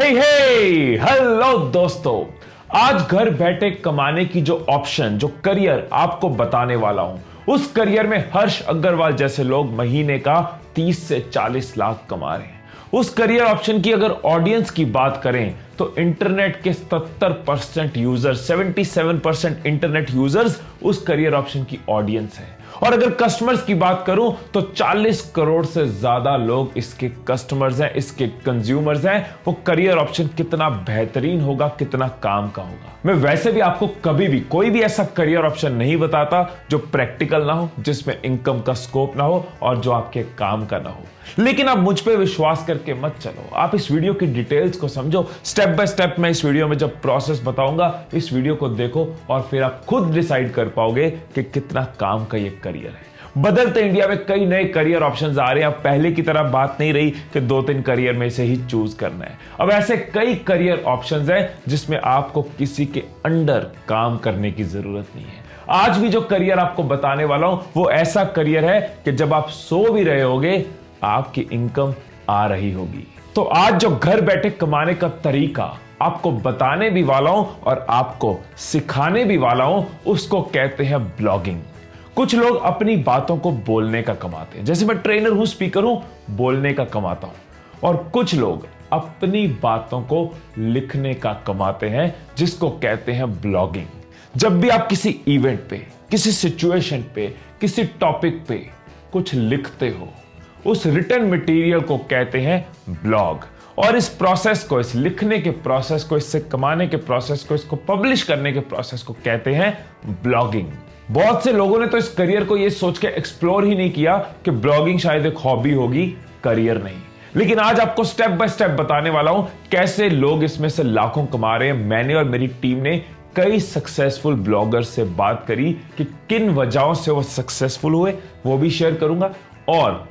Hello दोस्तों, आज घर बैठे कमाने की जो ऑप्शन, जो करियर आपको बताने वाला हूं, उस करियर में हर्ष अग्रवाल जैसे लोग महीने का 30 से 40 लाख कमा रहे हैं। उस करियर ऑप्शन की अगर ऑडियंस की बात करें तो इंटरनेट के 77% यूजर, 77% इंटरनेट यूजर्स उस करियर ऑप्शन की ऑडियंस है। और अगर कस्टमर्स की बात करूं तो 40 करोड़ से ज्यादा लोग इसके कस्टमर्स हैं, इसके कंज्यूमर्स हैं। वो करियर ऑप्शन कितना बेहतरीन होगा, कितना काम का होगा। मैं वैसे भी आपको कभी भी कोई भी ऐसा करियर ऑप्शन नहीं बताता जो प्रैक्टिकल ना हो, जिसमें इनकम का स्कोप ना हो और जो आपके काम का ना हो। लेकिन आप मुझ पे विश्वास करके मत चलो, आप इस वीडियो की डिटेल्स को समझो। स्टेप बाय स्टेप मैं इस वीडियो में जब प्रोसेस बताऊंगा, इस वीडियो को देखो और फिर आप खुद डिसाइड कर पाओगे कि कितना काम का ये करियर है। बदलते इंडिया में कई नए करियर ऑप्शंस आ रहे हैं। अब पहले की तरह बात नहीं रही कि 2-3 करियर में से ही चूज करना है। अब ऐसे कई करियर ऑप्शंस हैं जिसमें आपको किसी के अंडर काम करने की जरूरत नहीं है। आज भी जो करियर आपको बताने वाला हूं वो ऐसा करियर है कि जब आप सो भी रहे होगे आपकी इनकम आ रही होगी। तो आज जो घर बैठे कमाने का तरीका आपको बताने भी वाला हूं और आपको सिखाने भी वाला हूं, उसको कहते हैं ब्लॉगिंग। कुछ लोग अपनी बातों को बोलने का कमाते हैं, जैसे मैं ट्रेनर हूं, स्पीकर हूं, बोलने का कमाता हूं। और कुछ लोग अपनी बातों को लिखने का कमाते हैं, जिसको कहते हैं ब्लॉगिंग। जब भी आप किसी इवेंट पे, किसी सिचुएशन पे, किसी टॉपिक पे कुछ लिखते हो, उस रिटन मटेरियल को कहते हैं ब्लॉग। और इस प्रोसेस को, इस लिखने के प्रोसेस को, इससे कमाने के प्रोसेस को, इसको पब्लिश करने के प्रोसेस को कहते हैं ब्लॉगिंग। बहुत से लोगों ने तो इस करियर को यह सोच के एक्सप्लोर ही नहीं किया कि ब्लॉगिंग शायद एक हॉबी होगी, करियर नहीं। लेकिन आज आपको स्टेप बाय स्टेप बताने वाला हूं कैसे लोग इसमें से लाखों कमा रहे हैं। मैंने और मेरी टीम ने कई सक्सेसफुल ब्लॉगर्स से बात करी कि किन वजहों से वो सक्सेसफुल हुए, वो भी शेयर करूंगा। और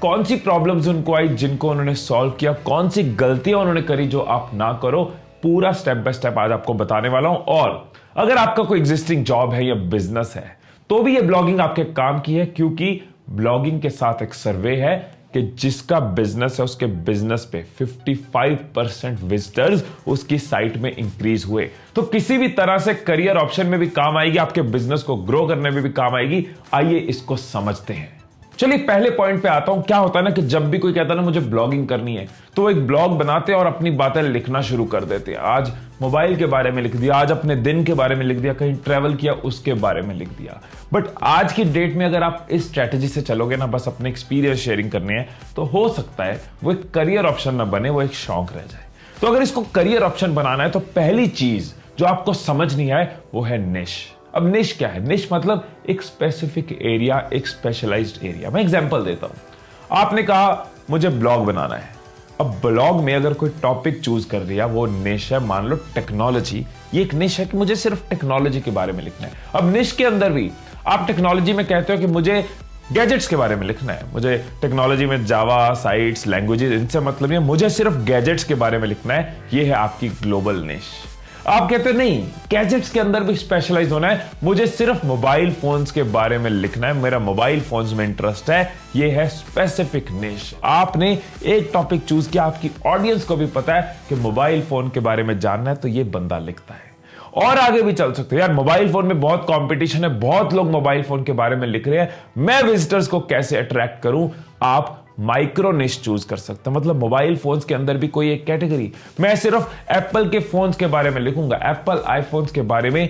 कौन सी प्रॉब्लम्स उनको आई जिनको उन्होंने सॉल्व किया, कौन सी गलतियां उन्होंने करी जो आप ना करो, पूरा स्टेप बाय स्टेप आज आपको बताने वाला हूं। और अगर आपका कोई एग्जिस्टिंग जॉब है या बिजनेस है तो भी ये ब्लॉगिंग आपके काम की है, क्योंकि ब्लॉगिंग के साथ एक सर्वे है कि जिसका बिजनेस है उसके बिजनेस पे 55% विजिटर्स उसकी साइट में इंक्रीज हुए। तो किसी भी तरह से करियर ऑप्शन में भी काम आएगी, आपके बिजनेस को ग्रो करने में भी काम आएगी। आइए इसको समझते हैं। चलिए पहले पॉइंट पे आता हूं। क्या होता है ना कि जब भी कोई कहता है ना मुझे ब्लॉगिंग करनी है, तो वो एक ब्लॉग बनाते हैं और अपनी बातें लिखना शुरू कर देते हैं। आज मोबाइल के बारे में लिख दिया, आज अपने दिन के बारे में लिख दिया, कहीं ट्रैवल किया उसके बारे में लिख दिया। बट आज की डेट में अगर आप इस स्ट्रेटेजी से चलोगे ना, बस अपने एक्सपीरियंस शेयरिंग करनी है, तो हो सकता है वो एक करियर ऑप्शन ना बने, वो एक शौक रह जाए। तो अगर इसको करियर ऑप्शन बनाना है तो पहली चीज जो आपको समझ नहीं आए वो है निश। अब निश क्या है? निश मतलब एक स्पेसिफिक एरिया, एक स्पेशलाइज्ड एरिया। मैं एग्जांपल देता हूं। आपने कहा मुझे ब्लॉग बनाना है। अब ब्लॉग में अगर कोई टॉपिक चूज कर दिया, वो निश है, मान लो टेक्नोलॉजी। ये एक निश है कि मुझे सिर्फ टेक्नोलॉजी के बारे में लिखना है। अब निश के अंदर भी आप टेक्नोलॉजी में कहते हो कि मुझे गैजेट्स के बारे में लिखना है, मुझे टेक्नोलॉजी में जावा, साइट्स, लैंग्वेजेस, इनसे मतलब नहीं है, मुझे सिर्फ गैजेट्स के बारे में लिखना है। ये है आपकी ग्लोबल निश। आप कहते हैं नहीं, गैजेट्स के अंदर भी स्पेशलाइज होना है, मुझे सिर्फ मोबाइल फोन्स के बारे में लिखना है, मेरा मोबाइल फोन्स में इंटरेस्ट है। ये है स्पेसिफिक निश। आपने एक टॉपिक चूज किया, आपकी ऑडियंस को भी पता है कि मोबाइल फोन के बारे में जानना है, तो ये बंदा लिखता है। और आगे भी चल सकते हैं। यार मोबाइल फोन में बहुत कंपटीशन है, बहुत लोग मोबाइल फोन के बारे में लिख रहे हैं, मैं विजिटर्स को कैसे अट्रैक्ट करूं? आप माइक्रो निश चूज कर सकते हैं। मतलब मोबाइल फोन्स के अंदर भी कोई एक कैटेगरी, मैं सिर्फ एप्पल के फोन्स के बारे में लिखूंगा, एप्पल आईफोन्स के बारे में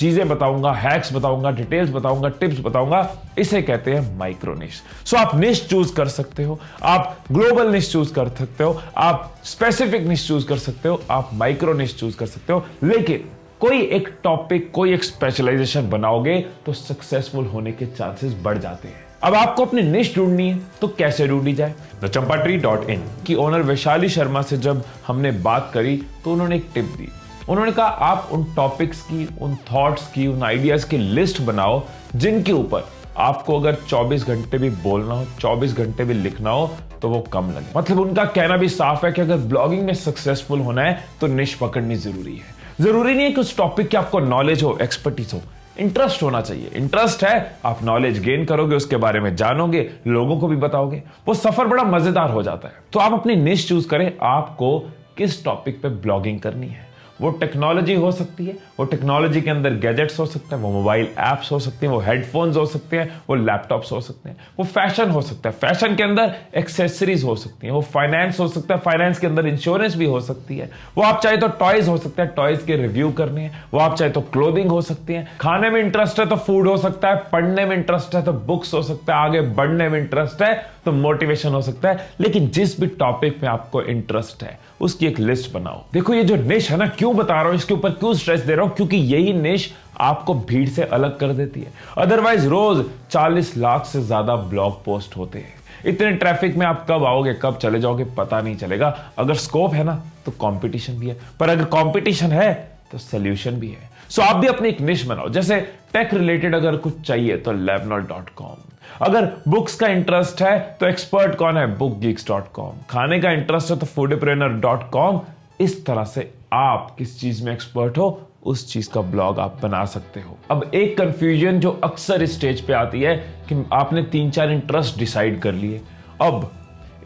चीजें बताऊंगा, हैक्स बताऊंगा, डिटेल्स बताऊंगा, टिप्स बताऊंगा। इसे कहते हैं माइक्रो निश। सो आप निश चूज कर सकते हो, आप ग्लोबल निश चूज कर सकते हो, आप स्पेसिफिक निश चूज कर सकते हो, आप माइक्रो निश चूज कर सकते हो। लेकिन कोई एक टॉपिक, कोई एक स्पेशलाइजेशन बनाओगे तो सक्सेसफुल होने के चांसेस बढ़ जाते हैं। अब आपको अपनी निश ढूंढनी है, तो कैसे ढूंढी जाए? thechampatree.in की ओनर वैशाली शर्मा से जब हमने बात करी तो उन्होंने एक टिप दी। उन्होंने कहा आप उन टॉपिक्स की, उन थॉट्स की, उन आइडियाज की लिस्ट बनाओ जिनके ऊपर आपको अगर 24 घंटे भी बोलना हो, 24 घंटे भी लिखना हो, तो वो कम लगे। मतलब उनका कहना भी साफ है कि अगर ब्लॉगिंग में सक्सेसफुल होना है तो निश पकड़नी जरूरी है। जरूरी नहीं है कि उस टॉपिक की आपको नॉलेज हो, एक्सपर्टीज हो, इंटरेस्ट होना चाहिए। इंटरेस्ट है, आप नॉलेज गेन करोगे, उसके बारे में जानोगे, लोगों को भी बताओगे, वो सफर बड़ा मजेदार हो जाता है। तो आप अपनी निश चूज करें, आपको किस टॉपिक पे ब्लॉगिंग करनी है। वो टेक्नोलॉजी हो सकती है, वो टेक्नोलॉजी के अंदर गैजेट्स हो सकते हैं, वो मोबाइल ऐप्स हो सकते हैं, वो हेडफोन्स हो सकते हैं, वो लैपटॉप्स हो सकते हैं, वो फैशन हो सकता है, फैशन के अंदर एक्सेसरीज हो सकती हैं, वो फाइनेंस हो सकता है, फाइनेंस के अंदर इंश्योरेंस भी हो सकती है, वो आप चाहे तो टॉयज हो सकते हैं, टॉयज के रिव्यू करने हैं, वो आप चाहे तो क्लोथिंग हो सकती है, खाने में इंटरेस्ट है तो फूड हो सकता है, पढ़ने में इंटरेस्ट है तो बुक्स हो सकता है, आगे बढ़ने में इंटरेस्ट है तो मोटिवेशन हो सकता है। लेकिन जिस भी टॉपिक में आपको इंटरेस्ट है उसकी एक लिस्ट बनाओ। देखो ये जो निश है ना, क्यों बता रहा हूं, इसके ऊपर क्यों स्ट्रेस दे रहा हूं, क्योंकि यही निश आपको भीड़ से अलग कर देती है। अदरवाइज रोज 40 लाख से ज्यादा ब्लॉग पोस्ट होते हैं। इतने ट्रैफिक में आप कब आओगे कब चले जाओगे पता नहीं चलेगा। अगर स्कोप है ना तो कंपटीशन भी है, पर अगर कंपटीशन है तो सोल्यूशन भी है। सो आप भी अपनी एक निश बनाओ। जैसे टेक रिलेटेड अगर कुछ चाहिए तो levnol.com, अगर बुक्स का इंटरेस्ट है तो एक्सपर्ट कौन है, bookgeeks.com, खाने का इंटरेस्ट है तो foodpreneur.com। इस तरह से आप किस चीज में एक्सपर्ट हो उस चीज का ब्लॉग आप बना सकते हो। अब एक कंफ्यूजन जो अक्सर इस स्टेज पे आती है कि आपने 3-4 इंटरेस्ट डिसाइड कर लिए, अब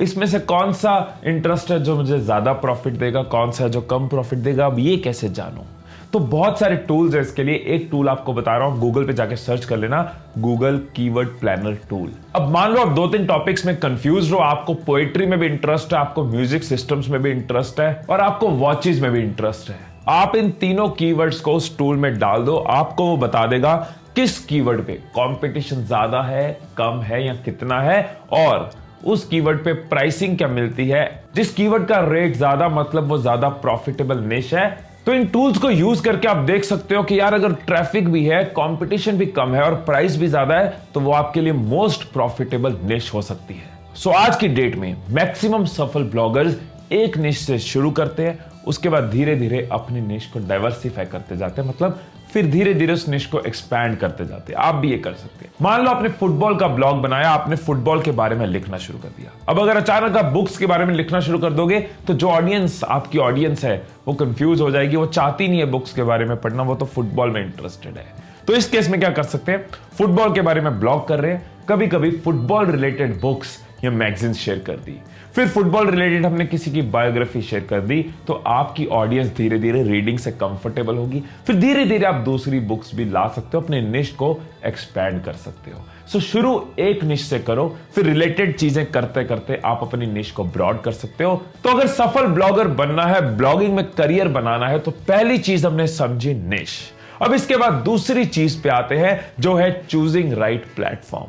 इसमें से कौन सा इंटरेस्ट है जो मुझे ज्यादा प्रॉफिट देगा, कौन सा है जो कम प्रॉफिट देगा, अब ये कैसे जानूं। तो बहुत सारे टूल्स है इसके लिए। एक टूल आपको बता रहा हूं, गूगल पे जाके सर्च कर लेना, गूगल कीवर्ड प्लानर टूल। अब मान लो आप 2-3 टॉपिक्स में कंफ्यूज हो, आपको पोएट्री में भी इंटरेस्ट है, आपको म्यूजिक सिस्टम्स में भी इंटरेस्ट है और आपको वॉचेस में भी इंटरेस्ट है। आप इन तीनों कीवर्ड्स को उस टूल में डाल दो, आपको वो बता देगा किस कीवर्ड पे कंपटीशन ज्यादा है, कम है या कितना है, और उस कीवर्ड पे प्राइसिंग क्या मिलती है। जिस कीवर्ड का रेट ज्यादा मतलब वो ज्यादा प्रॉफिटेबल निश है। तो इन टूल्स को यूज करके आप देख सकते हो कि यार अगर ट्रैफिक भी है, कंपटीशन भी कम है और प्राइस भी ज्यादा है तो वो आपके लिए मोस्ट प्रॉफिटेबल निश हो सकती है। सो आज की डेट में मैक्सिमम सफल ब्लॉगर्स एक निश से शुरू करते हैं, उसके बाद धीरे धीरे अपनी निश को डाइवर्सिफाई करते जाते हैं, मतलब फिर धीरे धीरे उस निश को एक्सपैंड करते जाते हैं। आप भी ये कर सकते हैं। मान लो आपने फुटबॉल का ब्लॉग बनाया, आपने फुटबॉल के बारे में लिखना शुरू कर दिया। अब अगर अचानक आप बुक्स के बारे में लिखना शुरू कर दोगे तो जो ऑडियंस आपकी ऑडियंस है वो कंफ्यूज हो जाएगी, वो चाहती नहीं है बुक्स के बारे में पढ़ना, वो तो फुटबॉल में इंटरेस्टेड है। तो इस केस में क्या कर सकते हैं, फुटबॉल के बारे में ब्लॉग कर रहे हैं, कभी कभी फुटबॉल रिलेटेड बुक्स या मैगजीन शेयर कर दी, फिर फुटबॉल रिलेटेड हमने किसी की बायोग्राफी शेयर कर दी, तो आपकी ऑडियंस धीरे धीरे रीडिंग से कंफर्टेबल होगी। फिर धीरे धीरे आप दूसरी बुक्स भी ला सकते हो, अपने निश को एक्सपैंड कर सकते हो। सो शुरू एक निश से करो, फिर रिलेटेड चीजें करते करते आप अपनी निश को ब्रॉड कर सकते हो। तो अगर सफल ब्लॉगर बनना है, ब्लॉगिंग में करियर बनाना है, तो पहली चीज हमने समझी निश। अब इसके बाद दूसरी चीज पे आते हैं जो है चूजिंग राइट प्लेटफॉर्म।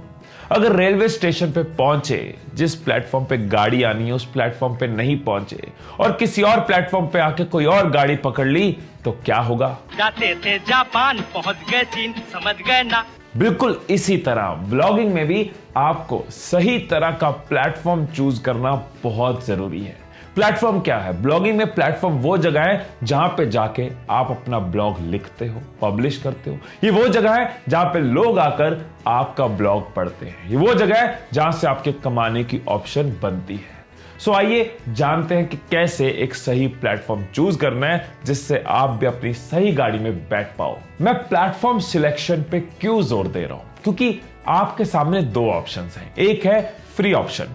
अगर रेलवे स्टेशन पे पहुंचे, जिस प्लेटफॉर्म पे गाड़ी आनी है उस प्लेटफॉर्म पे नहीं पहुंचे और किसी और प्लेटफॉर्म पे आके कोई और गाड़ी पकड़ ली तो क्या होगा, जाते थे जापान पहुंच गए चीन, समझ गए ना। बिल्कुल इसी तरह ब्लॉगिंग में भी आपको सही तरह का प्लेटफॉर्म चूज करना बहुत जरूरी है। प्लेटफॉर्म क्या है, ब्लॉगिंग में प्लेटफॉर्म वो जगह है जहां पे जाके आप अपना ब्लॉग लिखते हो, पब्लिश करते हो। ये वो जगह है जहां पे लोग आकर आपका ब्लॉग पढ़ते हैं। ये वो जगह है जहां से आपके कमाने की ऑप्शन बनती है। सो आइए जानते हैं कि कैसे एक सही प्लेटफॉर्म चूज करना है जिससे आप भी अपनी सही गाड़ी में बैठ पाओ। मैं प्लेटफॉर्म सिलेक्शन पे क्यों जोर दे रहा हूं, क्योंकि आपके सामने 2 ऑप्शंस हैं। एक है फ्री ऑप्शन,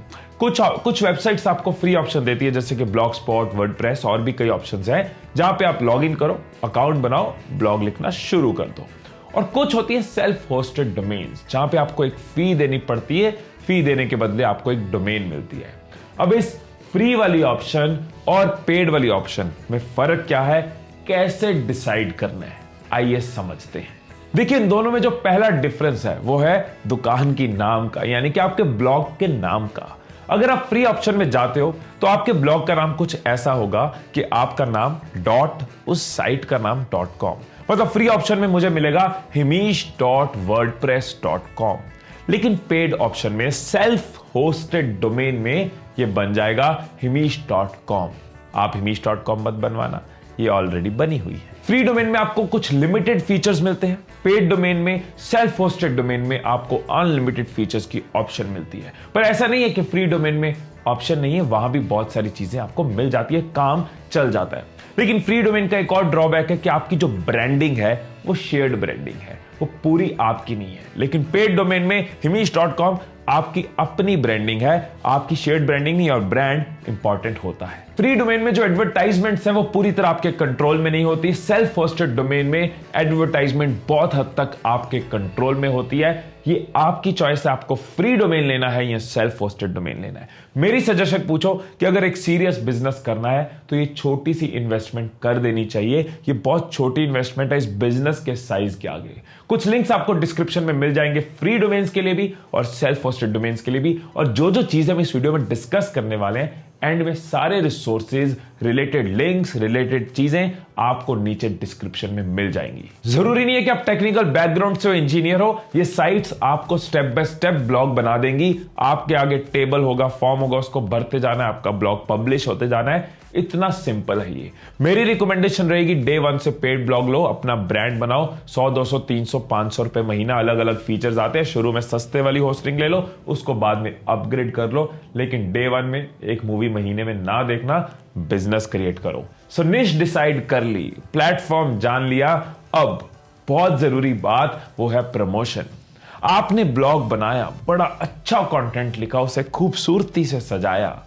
कुछ वेबसाइट्स आपको फ्री ऑप्शन देती है जैसे कि ब्लॉगस्पॉट, वर्डप्रेस और भी कई ऑप्शंस हैं जहां पे आप लॉग इन करो, अकाउंट बनाओ, ब्लॉग लिखना शुरू कर दो। और कुछ होती है सेल्फ होस्टेड डोमेन्स जहां पे आपको एक फी देनी पड़ती है, फी देने के बदले आपको एक डोमेन मिलती है। अब इस फ्री वाली ऑप्शन और पेड वाली ऑप्शन में फर्क क्या है, कैसे डिसाइड करना है, आइए समझते हैं। देखिए इन दोनों में जो पहला डिफरेंस है वो है दुकान की नाम का, यानी कि आपके ब्लॉग के नाम का। अगर आप फ्री ऑप्शन में जाते हो तो आपके ब्लॉग का नाम कुछ ऐसा होगा कि आपका नाम डॉट उस साइट का नाम .com, मतलब फ्री ऑप्शन में मुझे मिलेगा himish.wordpress.com, लेकिन पेड ऑप्शन में सेल्फ होस्टेड डोमेन में ये बन जाएगा himish.com। आप himish.com मत बनवाना, ये ऑलरेडी बनी हुई है। फ्री डोमेन में आपको कुछ लिमिटेड फीचर्स मिलते हैं, पेड डोमेन में, सेल्फ होस्टेड डोमेन में आपको अनलिमिटेड फीचर्स की ऑप्शन मिलती है। पर ऐसा नहीं है कि फ्री डोमेन में ऑप्शन नहीं है, वहां भी बहुत सारी चीजें आपको मिल जाती है, काम चल जाता है। लेकिन फ्री डोमेन का एक और ड्रॉबैक है कि आपकी जो ब्रांडिंग है वो शेयर्ड ब्रांडिंग है, वो पूरी आपकी नहीं है। लेकिन पेड डोमेन में himish.com आपकी अपनी ब्रांडिंग है, आपकी शेयर्ड ब्रांडिंग नहीं, और ब्रांड इंपॉर्टेंट होता है। फ्री डोमेन में जो एडवर्टाइजमेंट्स हैं वो पूरी तरह आपके कंट्रोल में नहीं होती। सेल्फ होस्टेड डोमेन में एडवर्टाइजमेंट बहुत हद तक आपके कंट्रोल में होती है। ये आपकी चॉइस है, आपको फ्री डोमेन लेना है या सेल्फ होस्टेड डोमेन लेना है। मेरी सजेशन पूछो कि अगर एक सीरियस बिजनेस करना है तो ये छोटी सी इन्वेस्टमेंट कर देनी चाहिए। ये बहुत छोटी इन्वेस्टमेंट है इस बिजनेस के साइज के आगे। कुछ लिंक्स आपको डिस्क्रिप्शन में मिल जाएंगे फ्री डोमेन्स के लिए भी और सेल्फ होस्टेड डोमेन्स के लिए भी। और जो जो चीजें हम इस वीडियो में डिस्कस करने वाले हैं एंड में सारे रिसोर्सेज, रिलेटेड लिंक्स, रिलेटेड चीजें आपको नीचे डिस्क्रिप्शन में मिल जाएंगी। जरूरी नहीं है कि आप टेक्निकल बैकग्राउंड से इंजीनियर हो, ये साइट्स आपको स्टेप बाय स्टेप ब्लॉग बना देंगी। आपके आगे टेबल होगा, फॉर्म होगा, उसको भरते जाना है, आपका ब्लॉग पब्लिश होते जाना है। इतना सिंपल है ये। मेरी रिकमेंडेशन रहेगी डे 1 से पेड ब्लॉग लो, अपना ब्रांड बनाओ। 100, 200, 300, 500 रुपए महीना अलग अलग फीचर्स आते हैं। शुरू में सस्ते वाली होस्टिंग ले लो, उसको बाद में अपग्रेड कर लो, लेकिन डे 1 में एक मूवी महीने में ना देखना, बिजनेस क्रिएट करो। सो निश डिसाइड कर ली, प्लेटफॉर्म जान लिया। अब बहुत जरूरी बात वो है प्रमोशन। आपने ब्लॉग बनाया, बड़ा अच्छा कंटेंट लिखा, उसे खूबसूरती से सजाया,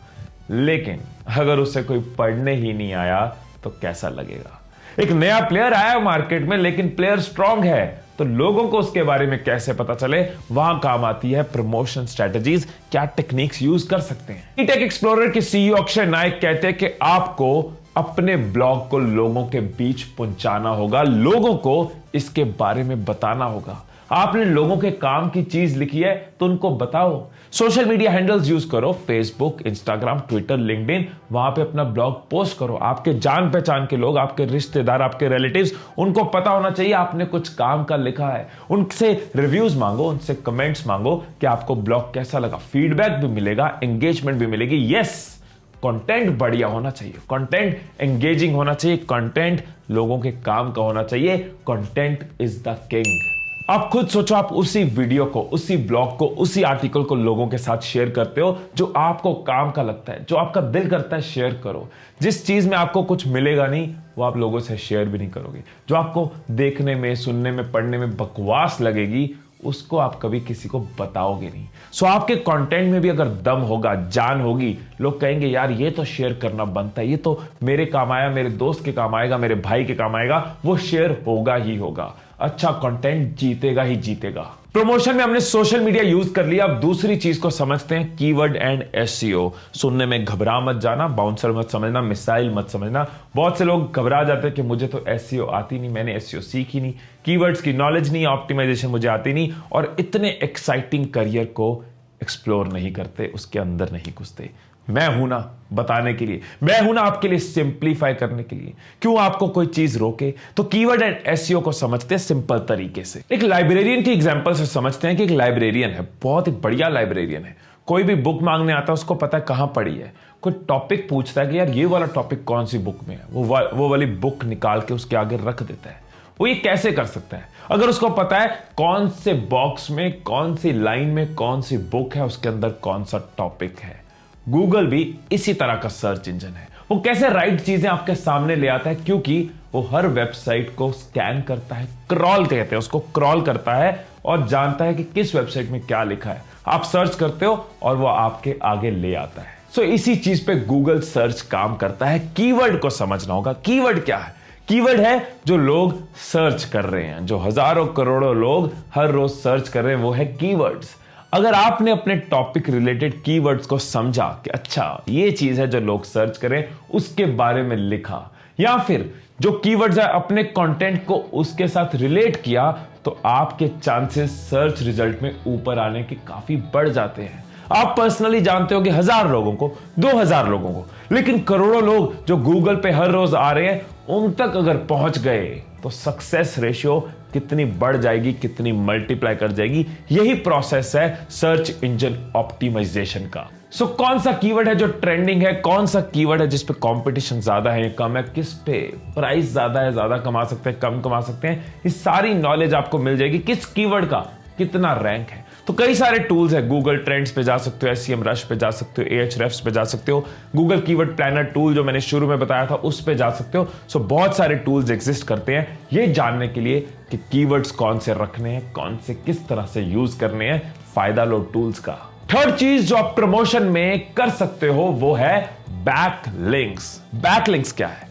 लेकिन अगर उसे कोई पढ़ने ही नहीं आया तो कैसा लगेगा? एक नया प्लेयर आया मार्केट में, लेकिन प्लेयर स्ट्रांग है, तो लोगों को उसके बारे में कैसे पता चले? वहां काम आती है प्रमोशन स्ट्रेटजीज। क्या टेक्निक्स यूज कर सकते हैं? टेक एक्सप्लोरर के सीईओ अक्षय नायक कहते हैं कि आपको अपने ब्लॉग को लोगों के बीच पहुंचाना होगा, लोगों को इसके बारे में बताना होगा। आपने लोगों के काम की चीज लिखी है तो उनको बताओ। सोशल मीडिया हैंडल्स यूज करो, फेसबुक, इंस्टाग्राम, ट्विटर, लिंक्डइन, वहां पे अपना ब्लॉग पोस्ट करो। आपके जान पहचान के लोग, आपके रिश्तेदार, आपके रिलेटिव्स, उनको पता होना चाहिए आपने कुछ काम का लिखा है। उनसे रिव्यूज मांगो, उनसे कमेंट्स मांगो कि आपको ब्लॉग कैसा लगा। फीडबैक भी मिलेगा, एंगेजमेंट भी मिलेगी। यस, कंटेंट बढ़िया होना चाहिए, कंटेंट एंगेजिंग होना चाहिए, कंटेंट लोगों के काम का होना चाहिए। Content is the king. आप खुद सोचो, आप उसी वीडियो को, उसी ब्लॉग को, उसी आर्टिकल को लोगों के साथ शेयर करते हो जो आपको काम का लगता है, जो आपका दिल करता है शेयर करो। जिस चीज में आपको कुछ मिलेगा नहीं वो आप लोगों से शेयर भी नहीं करोगे। जो आपको देखने में, सुनने में, पढ़ने में बकवास लगेगी उसको आप कभी किसी को बताओगे नहीं। सो आपके कंटेंट में भी अगर दम होगा, जान होगी, लोग कहेंगे यार ये तो शेयर करना बनता है, ये तो मेरे काम आया, मेरे दोस्त के काम आएगा, मेरे भाई के काम आएगा, वो शेयर होगा ही होगा। अच्छा कंटेंट जीतेगा ही जीतेगा। प्रमोशन में हमने सोशल मीडिया यूज कर लिया, अब दूसरी चीज को समझते हैं, कीवर्ड एंड एसईओ। सुनने में घबरा मत जाना, बाउंसर मत समझना, मिसाइल मत समझना। बहुत से लोग घबरा जाते हैं कि मुझे तो एसईओ आती नहीं, मैंने एसईओ सीखी नहीं, कीवर्ड्स की नॉलेज नहीं, ऑप्टिमाइजेशन मुझे आती नहीं, और इतने एक्साइटिंग करियर को एक्सप्लोर नहीं करते, उसके अंदर नहीं घुसते। मैं हूं ना बताने के लिए, मैं हूं ना आपके लिए सिंप्लीफाई करने के लिए। क्यों आपको कोई चीज रोके? तो कीवर्ड एंड एसईओ को समझते हैं सिंपल तरीके से। एक लाइब्रेरियन की एग्जांपल से समझते हैं कि एक लाइब्रेरियन है, बहुत ही बढ़िया लाइब्रेरियन है। कोई भी बुक मांगने आता है, उसको पता है कहां पड़ी है। कोई टॉपिक पूछता है कि यार ये वाला टॉपिक कौन सी बुक में है, वो वाली बुक निकाल के उसके आगे रख देता है। वो ये कैसे कर सकता है? अगर उसको पता है कौन से बॉक्स में, कौन सी लाइन में कौन सी बुक है, उसके अंदर कौन सा टॉपिक है। गूगल भी इसी तरह का सर्च इंजन है। वो कैसे राइट चीजें आपके सामने ले आता है? क्योंकि वो हर वेबसाइट को स्कैन करता है, क्रॉल कहते हैं उसको, क्रॉल करता है और जानता है कि किस वेबसाइट में क्या लिखा है। आप सर्च करते हो और वो आपके आगे ले आता है। सो इसी चीज पे गूगल सर्च काम करता है। कीवर्ड को समझना होगा। कीवर्ड क्या है? कीवर्ड है जो लोग सर्च कर रहे हैं, जो हजारों करोड़ों लोग हर रोज सर्च कर रहे हैं, वो है कीवर्ड्स। अगर आपने अपने टॉपिक रिलेटेड कीवर्ड्स को समझा कि अच्छा ये चीज है जो लोग सर्च करें, उसके बारे में लिखा, या फिर जो कीवर्ड्स है अपने कंटेंट को उसके साथ रिलेट किया, तो आपके चांसेस सर्च रिजल्ट में ऊपर आने के काफी बढ़ जाते हैं। आप पर्सनली जानते हो कि 1000 लोगों को, 2000 लोगों को, लेकिन करोड़ों लोग जो गूगल पे हर रोज आ रहे हैं, उन तक अगर पहुंच गए तो सक्सेस रेशियो कितनी बढ़ जाएगी, कितनी मल्टीप्लाई कर जाएगी। यही प्रोसेस है सर्च इंजन ऑप्टिमाइजेशन का। सो कौन सा कीवर्ड है जो ट्रेंडिंग है, कौन सा कीवर्ड है जिस पे कंपटीशन ज्यादा है, कम है, किस पे प्राइस ज्यादा है, ज्यादा कमा सकते हैं, कम कमा सकते हैं, ये सारी नॉलेज आपको मिल जाएगी। किस कीवर्ड का कितना रैंक है। तो कई सारे टूल्स है, गूगल ट्रेंड्स पे जा सकते हो, एससीएम रश पे जा सकते हो, एएचरेफ्स पे जा सकते हो, गूगल कीवर्ड प्लानर टूल जो मैंने शुरू में बताया था उस पे जा सकते हो। सो बहुत सारे टूल्स एग्जिस्ट करते हैं ये जानने के लिए कि कीवर्ड्स कौन से रखने हैं, कौन से किस तरह से यूज करने हैं। फायदा लो टूल्स का। थर्ड चीज जो आप प्रमोशन में कर सकते हो वो है बैकलिंक्स क्या है?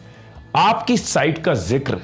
आपकी साइट का जिक्र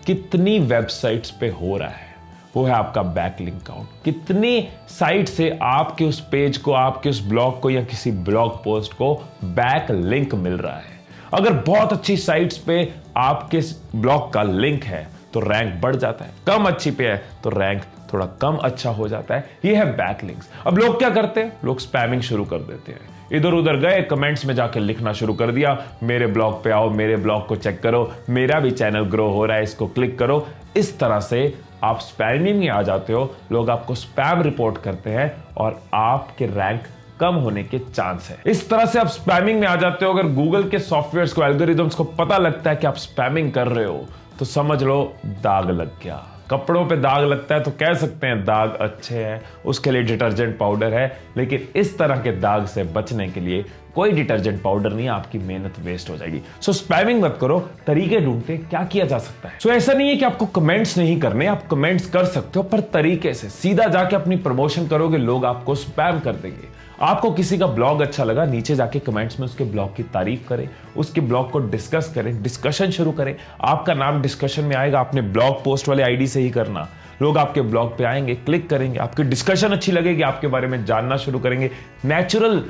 कितनी वेबसाइट्स पे हो रहा है, वो है आपका बैकलिंक काउंट। कितनी साइट से आपके उस पेज को, आपके उस ब्लॉग को या किसी ब्लॉग पोस्ट को बैकलिंक मिल रहा है। अगर बहुत अच्छी साइट्स पे आपके ब्लॉग का लिंक है तो रैंक बढ़ जाता है, कम अच्छी पे है तो रैंक थोड़ा कम अच्छा हो जाता है। ये है बैकलिंक्स। अब लोग क्या करते हैं? लोग स्पैमिंग शुरू कर देते हैं। इधर उधर गए, कमेंट्स में जाके लिखना शुरू कर दिया, मेरे ब्लॉग पे आओ, मेरे ब्लॉग को चेक करो, मेरा भी चैनल ग्रो हो रहा है, इसको क्लिक करो। इस तरह से आप स्पैमिंग में आ जाते हो, लोग आपको स्पैम रिपोर्ट करते हैं और आपके रैंक कम होने के चांस है। इस तरह से आप स्पैमिंग में आ जाते हो। अगर गूगल के सॉफ्टवेयर्स को, एल्गोरिथम्स को पता लगता है कि आप स्पैमिंग कर रहे हो तो समझ लो दाग लग गया। कपड़ों पे दाग लगता है तो कह सकते हैं दाग अच्छे हैं, उसके लिए डिटर्जेंट पाउडर है, लेकिन इस तरह के दाग से बचने के लिए कोई डिटर्जेंट पाउडर नहीं, आपकी मेहनत वेस्ट हो जाएगी। सो स्पैमिंग मत करो, तरीके ढूंढते क्या किया जा सकता है। सो ऐसा नहीं है कि आपको कमेंट्स नहीं करने, आप कमेंट्स कर सकते हो, पर तरीके से। सीधा जाके अपनी प्रमोशन करोगे, लोग आपको स्पैम कर देंगे। आपको किसी का ब्लॉग अच्छा लगा, नीचे जाके कमेंट्स में उसके ब्लॉग की तारीफ करें, उसके ब्लॉग को डिस्कस करें, डिस्कशन शुरू करें। आपका नाम डिस्कशन में आएगा। आपने ब्लॉग पोस्ट वाले आईडी से ही करना। लोग आपके ब्लॉग पे आएंगे, क्लिक करेंगे, आपकी डिस्कशन अच्छी लगेगी, आपके बारे में जानना शुरू करेंगे, नेचुरल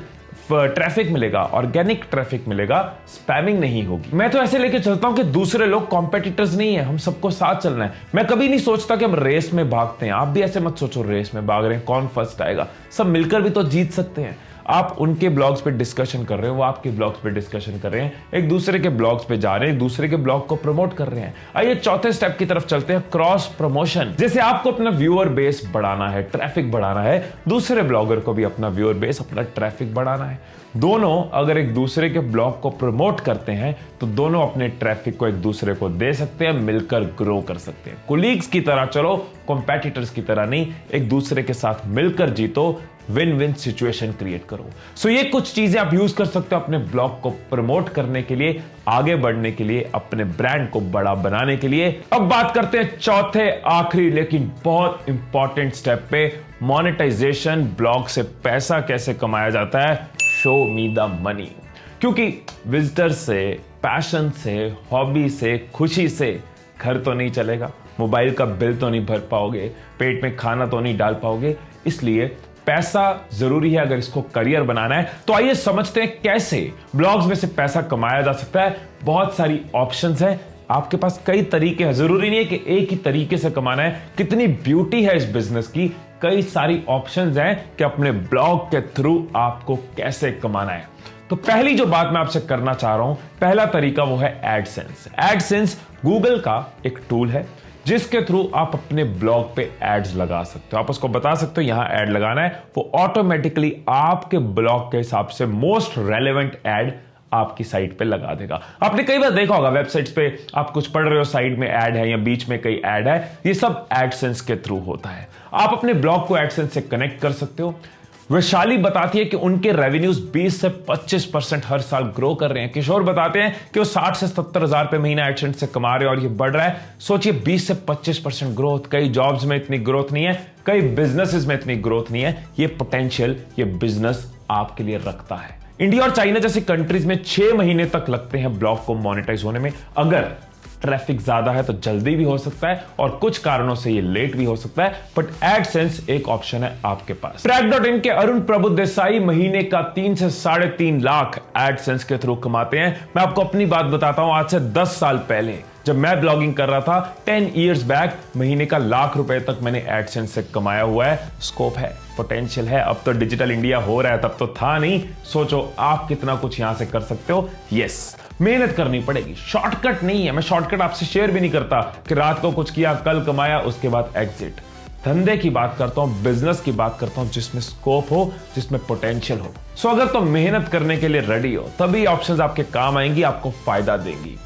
ट्रैफिक मिलेगा, ऑर्गेनिक ट्रैफिक मिलेगा, स्पैमिंग नहीं होगी। मैं तो ऐसे लेके चलता हूं कि दूसरे लोग कॉम्पिटिटर्स नहीं है, हम सबको साथ चलना है। मैं कभी नहीं सोचता कि हम रेस में भागते हैं। आप भी ऐसे मत सोचो रेस में भाग रहे हैं, कौन फर्स्ट आएगा। सब मिलकर भी तो जीत सकते हैं। आप उनके ब्लॉग्स पे डिस्कशन कर रहे हो, वो आपके ब्लॉग्स पे डिस्कशन कर रहे हैं, एक दूसरे के ब्लॉग्स पे जा रहे हैं, एक दूसरे के ब्लॉग को प्रमोट कर रहे हैं। आइए चौथे स्टेप की तरफ चलते हैं, क्रॉस प्रमोशन। जैसे आपको अपना व्यूअर बेस बढ़ाना है, ट्रैफिक बढ़ाना है, दूसरे ब्लॉगर को भी अपना व्यूअर बेस, अपना ट्रैफिक बढ़ाना है। दोनों अगर एक दूसरे के ब्लॉग को प्रमोट करते हैं तो दोनों अपने ट्रैफिक को एक दूसरे को दे सकते हैं, मिलकर ग्रो कर सकते हैं। कोलीग्स की तरह चलो, कॉम्पिटिटर्स की तरह नहीं, एक दूसरे के साथ मिलकर जीतो, विन विन सिचुएशन क्रिएट करो। सो ये कुछ चीजें आप यूज कर सकते हो अपने ब्लॉग को प्रमोट करने के लिए, आगे बढ़ने के लिए, अपने ब्रांड को बड़ा बनाने के लिए। अब बात करते हैं चौथे आखिरी लेकिन बहुत इंपॉर्टेंट स्टेप पे, मोनेटाइजेशन। ब्लॉग से पैसा कैसे कमाया जाता है? Show me the money. क्योंकि विजिटर से, पैशन से, हॉबी से, खुशी से घर तो नहीं चलेगा, मोबाइल का बिल तो नहीं भर पाओगे, पेट में खाना तो नहीं डाल पाओगे, इसलिए पैसा जरूरी है अगर इसको करियर बनाना है। तो आइए समझते हैं कैसे ब्लॉग्स में से पैसा कमाया जा सकता है। बहुत सारी ऑप्शंस हैं, आपके पास कई तरीके हैं, जरूरी नहीं है कि एक ही तरीके से कमाना है। कितनी ब्यूटी है इस बिजनेस की, कई सारी ऑप्शंस हैं कि अपने ब्लॉग के थ्रू आपको कैसे कमाना है। तो पहली जो बात मैं आपसे करना चाह रहा हूं, पहला तरीका वो है एडसेंस। एडसेंस गूगल का एक टूल है जिसके थ्रू आप अपने ब्लॉग पे एड्स लगा सकते हो। आप उसको बता सकते हो यहां एड लगाना है, वो ऑटोमेटिकली आपके ब्लॉग के हिसाब से मोस्ट रेलेवेंट एड आपकी साइट पे लगा देगा। आपने कई बार देखा होगा वेबसाइट्स पे, आप कुछ पढ़ रहे हो, साइड में ऐड है या बीच में कई ऐड है, ये सब एडसेंस के थ्रू होता है। आप अपने ब्लॉग को एडसेंस से कनेक्ट कर सकते हो। वैशाली बताती है कि उनके रेवेन्यूज 20 से 25% हर साल ग्रो कर रहे हैं। किशोर बताते हैं कि वो 60 से 70 हजार रुपए महीना एडसेंस से कमा रहे हैं और ये बढ़ रहा है। सोचिए 20 से 25% ग्रोथ, कई जॉब्स में इतनी ग्रोथ नहीं है, कई बिजनेसेस में इतनी ग्रोथ नहीं है। ये पोटेंशियल ये बिजनेस आपके लिए रखता है। इंडिया और चाइना जैसी कंट्रीज में 6 महीने तक लगते हैं ब्लॉग को मोनेटाइज होने में। अगर ट्रैफिक ज्यादा है तो जल्दी भी हो सकता है और कुछ कारणों से ये लेट भी हो सकता है, बट एडसेंस एक ऑप्शन है आपके पास। Track.in के अरुण प्रभु देसाई महीने का 3 से 3.5 लाख एडसेंस के थ्रू कमाते हैं। मैं आपको अपनी बात बताता हूं, आज से 10 साल पहले जब मैं ब्लॉगिंग कर रहा था, 10 इयर्स बैक, महीने का लाख रुपए तक मैंने एडसेंस से कमाया हुआ है। स्कोप है, पोटेंशियल है। अब तो डिजिटल इंडिया हो रहा है, तब तो था नहीं। सोचो आप कितना कुछ यहां से कर सकते हो। यस, मेहनत करनी पड़ेगी, शॉर्टकट नहीं है। मैं शॉर्टकट आपसे शेयर भी नहीं करता कि रात को कुछ किया, कल कमाया, उसके बाद एग्जिट। धंधे की बात करता हूं, बिजनेस की बात करता हूं, जिसमें स्कोप हो, जिसमें पोटेंशियल हो। सो अगर तुम मेहनत करने के लिए रेडी हो, तभी ऑप्शंस आपके काम आएंगी, आपको फायदा देंगी।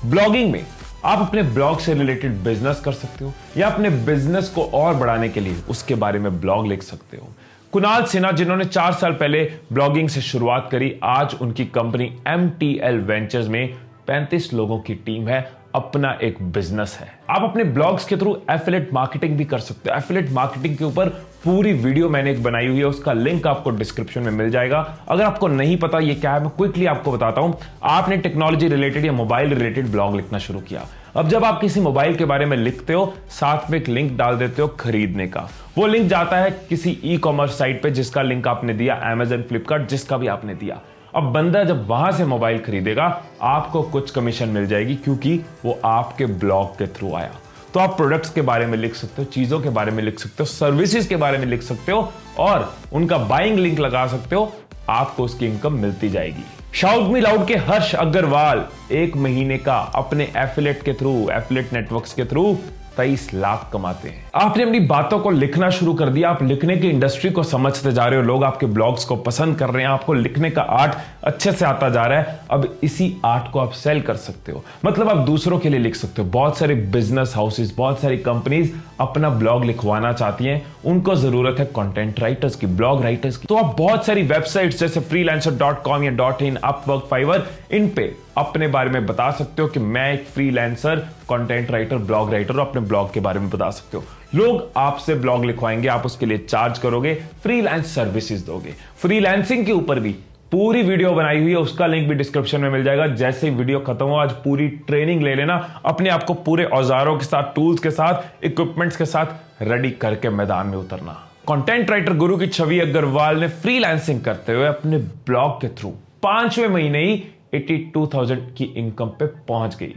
ब्लॉगिंग में आप अपने ब्लॉग से रिलेटेड बिजनेस कर सकते हो या अपने बिजनेस को और बढ़ाने के लिए उसके बारे में ब्लॉग लिख सकते हो। कुणाल सिन्हा, जिन्होंने 4 साल पहले ब्लॉगिंग से शुरुआत करी, आज उनकी कंपनी MTL वेंचर्स में 35 लोगों की टीम है। अपना एक बिजनेस है। आप अपने ब्लॉग्स के थ्रू एफिलिएट मार्केटिंग भी कर सकते हो। एफिलिएट मार्केटिंग के ऊपर पूरी वीडियो मैंने एक बनाई हुई है, उसका लिंक आपको डिस्क्रिप्शन में मिल जाएगा। अगर आपको नहीं पता ये क्या है, मैं क्विकली आपको बताता हूं। आपने टेक्नोलॉजी रिलेटेड या मोबाइल रिलेटेड ब्लॉग लिखना शुरू किया। अब जब आप किसी मोबाइल के बारे में लिखते हो, साथ में एक लिंक डाल देते हो खरीदने का। वो लिंक जाता है किसी ई कॉमर्स साइट पे, जिसका लिंक आपने दिया, अमेजन, फ्लिपकार्ट, जिसका भी आपने दिया। अब बंदा जब वहां से मोबाइल खरीदेगा, आपको कुछ कमीशन मिल जाएगी, क्योंकि वो आपके ब्लॉग के थ्रू आया। तो आप प्रोडक्ट्स के बारे में लिख सकते हो, चीजों के बारे में लिख सकते हो, सर्विसेज के बारे में लिख सकते हो और उनका बाइंग लिंक लगा सकते हो। आपको उसकी इनकम मिलती जाएगी। शाउट मी लाउड के हर्ष अग्रवाल 1 महीने का अपने एफिलिएट के थ्रू, एफिलिएट नेटवर्क्स के थ्रू 23 लाख कमाते हैं। आपने अपनी बातों को लिखना शुरू कर दिया, आप लिखने की इंडस्ट्री को समझते जा रहे हो, लोग आपके ब्लॉग्स को पसंद कर रहे हैं, आपको लिखने का आर्ट अच्छे से आता जा रहा है। अब इसी आर्ट को आप सेल कर सकते हो, मतलब आप दूसरों के लिए लिख सकते हो। बहुत सारे बिजनेस हाउसेस, बहुत सारी कंपनीज अपना ब्लॉग लिखवाना चाहती हैं, उनको जरूरत है कंटेंट राइटर्स की, ब्लॉग राइटर्स की। तो आप बहुत सारी वेबसाइट्स जैसे freelancer.com या .in, अपवर्क, फाइवर, इन पे अपने बारे में बता सकते हो कि मैं एक freelancer, content writer, blog writer, अपने ब्लॉग के बारे में बता सकते हो। लोग आपसे ब्लॉग लिखवाएंगे, आप उसके लिए चार्ज करोगे, फ्रीलांस सर्विसेज दोगे। फ्रीलांसिंग के ऊपर भी पूरी वीडियो बनाई हुई है, उसका लिंक भी डिस्क्रिप्शन में मिल जाएगा। जैसे ही वीडियो खत्म हो, आज पूरी ट्रेनिंग ले लेना, अपने आप को पूरे औजारों के साथ, टूल्स के साथ, इक्विपमेंट्स के साथ रेडी करके मैदान में उतरना। कंटेंट राइटर गुरु की छवि अग्रवाल ने फ्रीलांसिंग करते हुए अपने ब्लॉग के थ्रू 5वें महीने ही 82,000 की इनकम पे पहुंच गई।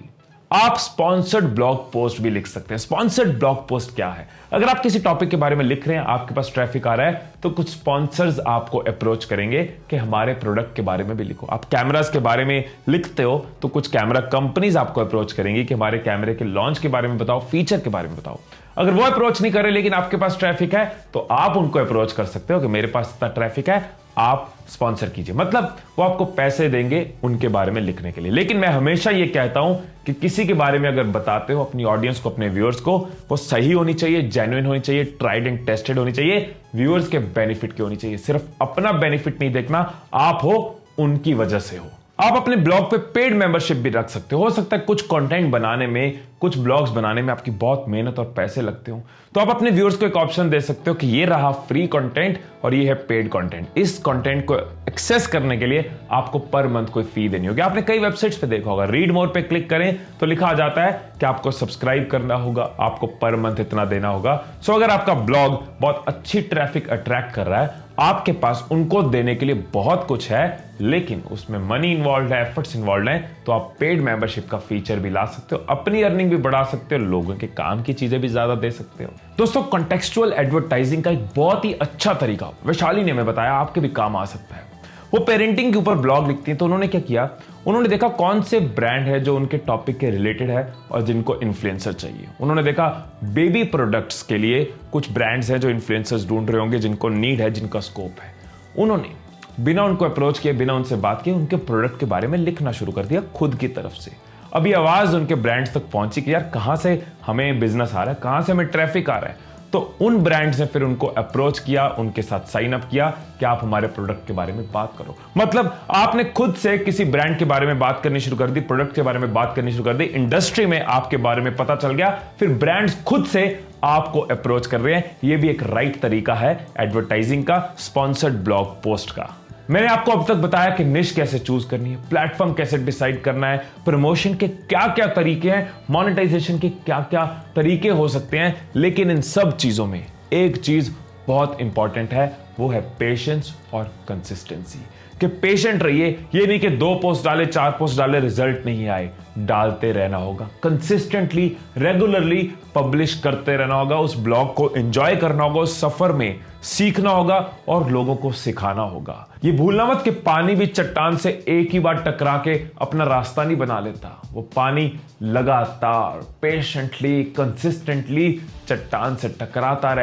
आप स्पॉन्सर्ड ब्लॉग पोस्ट भी लिख सकते हैं। स्पॉन्सर्ड ब्लॉग पोस्ट क्या है? अगर आप किसी टॉपिक के बारे में लिख रहे हैं, आपके पास ट्रैफिक आ रहा है, तो कुछ स्पॉन्सर्स आपको अप्रोच करेंगे कि हमारे प्रोडक्ट के बारे में भी लिखो। आप कैमरास के बारे में लिखते हो, तो कुछ कैमरा कंपनीज आपको अप्रोच करेंगी कि हमारे कैमरे के लॉन्च के बारे में बताओ, फीचर के बारे में बताओ। अगर वो अप्रोच नहीं करे लेकिन आपके पास ट्रैफिक है, तो आप उनको अप्रोच कर सकते हो कि मेरे पास इतना ट्रैफिक है, आप स्पॉन्सर कीजिए। मतलब वो आपको पैसे देंगे उनके बारे में लिखने के लिए। लेकिन मैं हमेशा ये कहता हूं कि किसी के बारे में अगर बताते हो अपनी ऑडियंस को, अपने व्यूअर्स को, वो सही होनी चाहिए, जेन्युइन होनी चाहिए, ट्राइड एंड टेस्टेड होनी चाहिए, व्यूअर्स के बेनिफिट की होनी चाहिए। सिर्फ अपना बेनिफिट नहीं देखना, आप हो उनकी वजह से हो। आप अपने ब्लॉग पे पेड मेंबरशिप भी रख सकते हो सकता है कुछ कंटेंट बनाने में, कुछ ब्लॉग्स बनाने में आपकी बहुत मेहनत और पैसे लगते हो, तो आप अपने व्यूअर्स को एक ऑप्शन दे सकते हो कि ये रहा फ्री कंटेंट और ये है पेड कंटेंट। इस कंटेंट को एक्सेस करने के लिए आपको पर मंथ कोई फी देनी होगी। आपने कई वेबसाइट्स पे देखा होगा, रीड मोर पे क्लिक करें तो लिखा आ जाता है कि आपको सब्सक्राइब करना होगा, आपको पर मंथ इतना देना होगा। सो अगर आपका ब्लॉग बहुत अच्छी ट्रैफिक अट्रैक्ट कर रहा है, आपके पास उनको देने के लिए बहुत कुछ है, लेकिन उसमें मनी इन्वॉल्व है, एफर्ट्स इन्वॉल्व है, तो आप पेड मेंबरशिप का फीचर भी ला सकते हो, अपनी अर्निंग भी बढ़ा सकते हो, लोगों के काम की चीजें भी ज्यादा दे सकते हो। दोस्तों, कॉन्टेक्सचुअल एडवर्टाइजिंग का एक बहुत ही अच्छा तरीका वैशाली ने हमें बताया, आपके भी काम आ सकता है। वो पेरेंटिंग के ऊपर ब्लॉग लिखती हैं, तो उन्होंने क्या किया, उन्होंने देखा कौन से ब्रांड है जो उनके टॉपिक के रिलेटेड है और जिनको इन्फ्लुएंसर चाहिए। उन्होंने देखा बेबी प्रोडक्ट्स के लिए कुछ ब्रांड्स हैं जो इन्फ्लुएंसर्स ढूंढ रहे होंगे, जिनको नीड है, जिनका स्कोप है। उन्होंने बिना उनको अप्रोच किए, बिना उनसे बात किए, उनके प्रोडक्ट के बारे में लिखना शुरू कर दिया खुद की तरफ से। अभी आवाज उनके ब्रांड्स तक पहुंची कि यार कहां से हमें बिजनेस आ रहा है, कहां से हमें ट्रैफिक आ रहा है। तो उन ब्रांड्स ने फिर उनको अप्रोच किया, उनके साथ साइन अप किया कि आप हमारे प्रोडक्ट के बारे में बात करो। मतलब आपने खुद से किसी ब्रांड के बारे में बात करनी शुरू कर दी, प्रोडक्ट के बारे में बात करनी शुरू कर दी, इंडस्ट्री में आपके बारे में पता चल गया, फिर ब्रांड्स खुद से आपको अप्रोच कर रहे हैं। यह भी एक राइट तरीका है एडवर्टाइजिंग का, स्पॉन्सर्ड ब्लॉग पोस्ट का। मैंने आपको अब तक बताया कि निश कैसे चूज करनी है, प्लेटफॉर्म कैसे डिसाइड करना है, प्रमोशन के क्या क्या तरीके हैं, मोनेटाइजेशन के क्या क्या तरीके हो सकते हैं। लेकिन इन सब चीजों में एक चीज बहुत इंपॉर्टेंट है, वो है पेशेंस और कंसिस्टेंसी। कि पेशेंट रहिए, ये नहीं कि 2 पोस्ट डाले, 4 पोस्ट डाले, रिजल्ट नहीं आए, डालते रहना होगा, कंसिस्टेंटली, रेगुलरली पब्लिश करते रहना होगा, उस ब्लॉग को एंजॉय करना होगा, उस सफर में सीखना होगा और लोगों को सिखाना होगा। ये भूलना मत कि पानी भी चट्टान से एक ही बार टकरा के अपना रास्ता नहीं बना लेता। वो पानी लगातार, पेशेंटली, कंसिस्टेंटली चट्टान से टकराता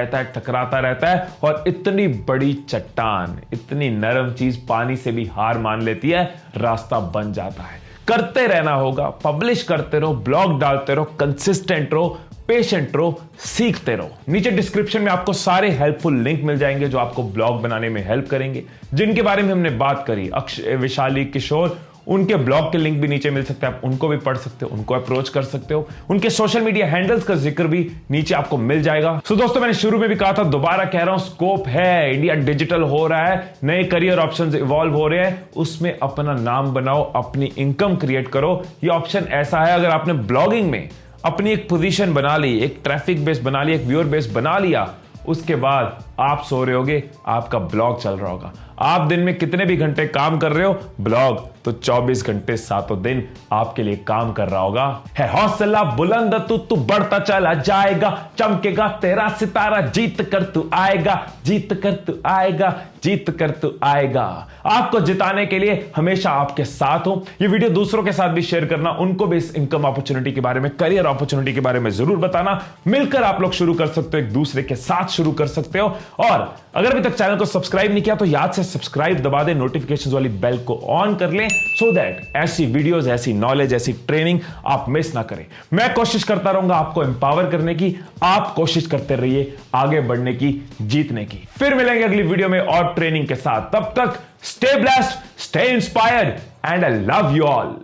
रहता है और इतनी बड़ी चट्टान, इतनी नरम चीज पानी से भी हार मान लेती है, रास्ता बन जाता है। करते रहना होगा, पब्लिश करते रहो, ब्लॉग डालते रहो, कंसिस्टेंट रहो, पेशेंट रहो, सीखते रहो। नीचे डिस्क्रिप्शन में आपको सारे हेल्पफुल लिंक मिल जाएंगे जो आपको ब्लॉग बनाने में हेल्प करेंगे, जिनके बारे में हमने बात करी, अक्षय, वैशाली, किशोर, उनके ब्लॉग के लिंक भी नीचे मिल सकते हैं, आप उनको भी पढ़ सकते हो, उनको अप्रोच कर सकते हो। उनके सोशल मीडिया हैंडल्स का जिक्र भी नीचे आपको मिल जाएगा। सो दोस्तों, मैंने शुरू में भी कहा था, दोबारा कह रहा हूं, स्कोप है, इंडिया डिजिटल हो रहा है, नए करियर ऑप्शंस इवॉल्व हो रहे हैं, उसमें अपना नाम बनाओ, अपनी इनकम क्रिएट करो। ये ऑप्शन ऐसा है, अगर आपने ब्लॉगिंग में अपनी एक पोजीशन बना ली, एक ट्रैफिक बेस बना ली, एक व्यूअर बेस बना लिया, उसके बाद आप सो रहे होगे, आपका ब्लॉग चल रहा होगा। आप दिन में कितने भी घंटे काम कर रहे हो, ब्लॉग तो 24 घंटे 7 दिन आपके लिए काम कर रहा होगा। है हौसला बुलंद तू बढ़ता चला जाएगा, चमकेगा तेरा सितारा, जीत कर तू आएगा, जीत कर तू आएगा, जीत कर तू आएगा। आपको जिताने के लिए हमेशा आपके साथ हूं। ये वीडियो दूसरों के साथ भी शेयर करना, उनको भी इस इनकम अपॉर्चुनिटी के बारे में, करियर अपॉर्चुनिटी के बारे में जरूर बताना। मिलकर आप लोग शुरू कर सकते हो, एक दूसरे के साथ शुरू कर सकते हो। और अगर अभी तक चैनल को सब्सक्राइब नहीं किया तो याद से सब्सक्राइब दबा दे, नोटिफिकेशंस वाली बेल को ऑन कर लें, सो दैट ऐसी वीडियोस, ऐसी नॉलेज, ऐसी ट्रेनिंग आप मिस ना करें। मैं कोशिश करता रहूंगा आपको एम्पावर करने की, आप कोशिश करते रहिए आगे बढ़ने की, जीतने की। फिर मिलेंगे अगली वीडियो में और ट्रेनिंग के साथ। तब तक stay blessed, stay inspired and I love you all.